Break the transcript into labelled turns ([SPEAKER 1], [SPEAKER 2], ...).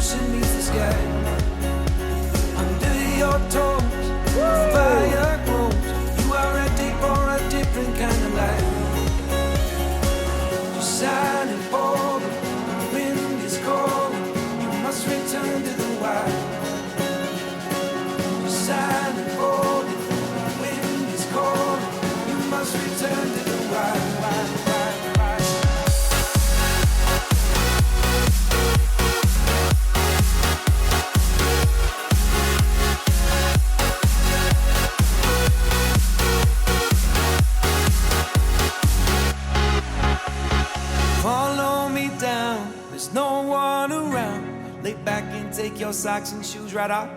[SPEAKER 1] ocean meets the sky. Under your toes, fire grows. You are ready for a different kind of life. You're shining forward, the wind is calling. You must return to the wild. You're shining forward, the wind is calling. You must return to the wild, wild, wild, wild. Follow me down, there's no one around. Lay back and take your socks and shoes right off.